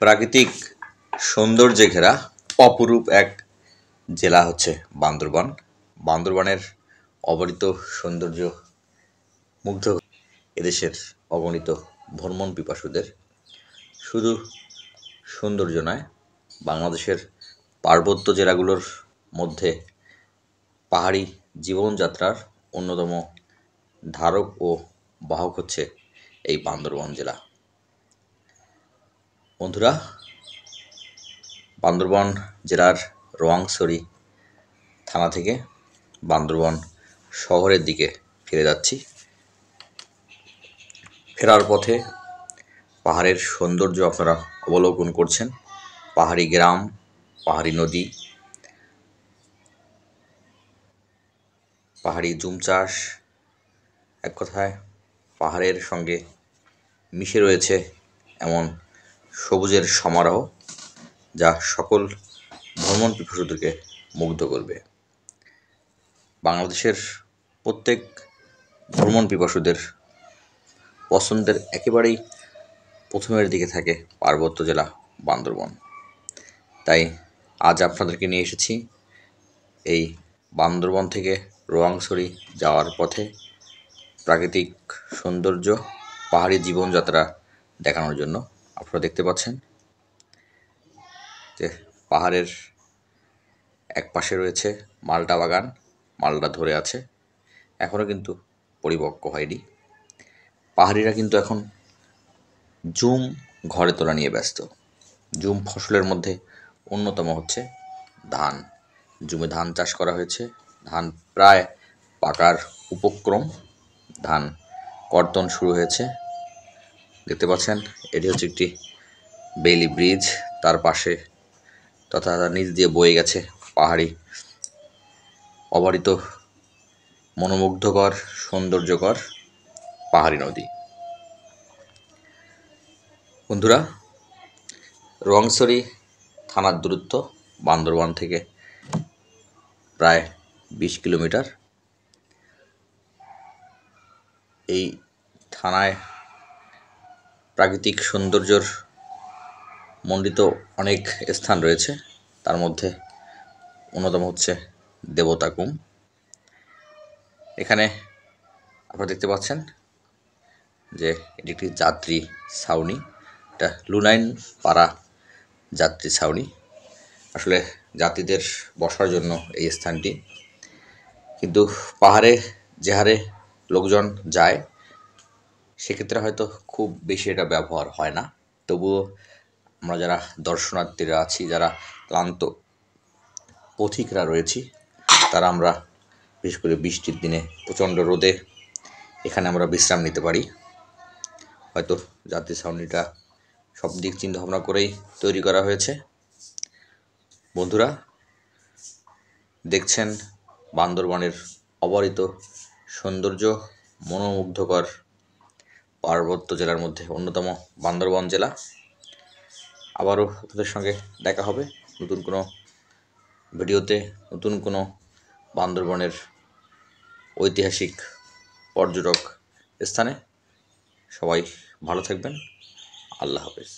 প্রাকৃতিক সৌন্দর্যে ঘেরা অপরূপ এক জেলা হচ্ছে বান্দরবান। বান্দরবানের অবারিত সৌন্দর্য মুগ্ধ এদেশের অগণিত ভ্রমণ পিপাসুদের। শুধু সৌন্দর্য নয়, বাংলাদেশের পার্বত্য জেলাগুলোর মধ্যে পাহাড়ি জীবনযাত্রার অন্যতম ধারক ও বাহক হচ্ছে এই বান্দরবান জেলা। বন্ধুরা, বান্দরবান জেলার রোয়াংছড়ি থানা থেকে বান্দরবান শহরের দিকে ফিরে যাচ্ছি। ফেরার পথে পাহাড়ের সৌন্দর্য আপনারা অবলোকন করছেন। পাহাড়ি গ্রাম, পাহাড়ি নদী, পাহাড়ি জুম চাষ, এক কথায় পাহাড়ের সঙ্গে মিশে রয়েছে এমন সবুজের সমারোহ, যা সকল ভ্রমণ পিপাসুদেরকে মুগ্ধ করবে। বাংলাদেশের প্রত্যেক ভ্রমণ পিপাসুদের পছন্দের একেবারেই প্রথমের দিকে থাকে পার্বত্য জেলা বান্দরবান। তাই আজ আপনাদেরকে নিয়ে এসেছি এই বান্দরবান থেকে রোয়াংছড়ি যাওয়ার পথে প্রাকৃতিক সৌন্দর্য, পাহাড়ি জীবনযাত্রা দেখানোর জন্য। আপনারা দেখতে পাচ্ছেন যে পাহাড়ের এক পাশে রয়েছে মালটা বাগান, মালটা ধরে আছে, এখনও কিন্তু পরিপক্ক হয়নি। পাহাড়িরা কিন্তু এখন জুম ঘরে তোলা নিয়ে ব্যস্ত। জুম ফসলের মধ্যে অন্যতম হচ্ছে ধান। জুমে ধান চাষ করা হয়েছে, ধান প্রায় পাকার উপক্রম, ধান কর্তন শুরু হয়েছে। দেখতে পাচ্ছেন এটি হচ্ছে একটি বেইলি ব্রিজ, তার পাশে তথা তার নিচ দিয়ে বয়ে গেছে পাহাড়ি অবারিত মনোমুগ্ধকর সৌন্দর্যকর পাহাড়ি নদী। বন্ধুরা, রোয়াংছড়ি থানার দূরত্ব বান্দরবান থেকে প্রায় 20 কিলোমিটার। এই থানায় প্রাকৃতিক সৌন্দর্যর মণ্ডিত অনেক স্থান রয়েছে, তার মধ্যে অন্যতম হচ্ছে দেবতাকুম। এখানে আপনারা দেখতে পাচ্ছেন যে এটি একটি যাত্রী ছাউনি, এটা লুনাইন পাড়া যাত্রী ছাউনি। আসলে যাত্রীদের বসার জন্য এই স্থানটি, কিন্তু পাহাড়ে যে হারে লোকজন যায় সেক্ষেত্রে হয়তো খুব বেশি এটা ব্যবহার হয় না। তবুও আমরা যারা দর্শনার্থীরা আছি, যারা ক্লান্ত পথিকরা রয়েছি, তারা আমরা বিশেষ করে বৃষ্টির দিনে প্রচণ্ড রোদে এখানে আমরা বিশ্রাম নিতে পারি। হয়তো যাত্রী ছাউনিটা সব দিক চিন্তা ভাবনা করেই তৈরি করা হয়েছে। বন্ধুরা, দেখছেন বান্দরবানের অবারিত সৌন্দর্য, মনোমুগ্ধকর পার্বত্য জেলার মধ্যে অন্যতম বান্দরবান জেলা। আবারও আপনাদের সঙ্গে দেখা হবে নতুন কোনো ভিডিওতে, নতুন কোনো বান্দরবানের ঐতিহাসিক পর্যটক স্থানে। সবাই ভালো থাকবেন। আল্লাহ হাফেজ।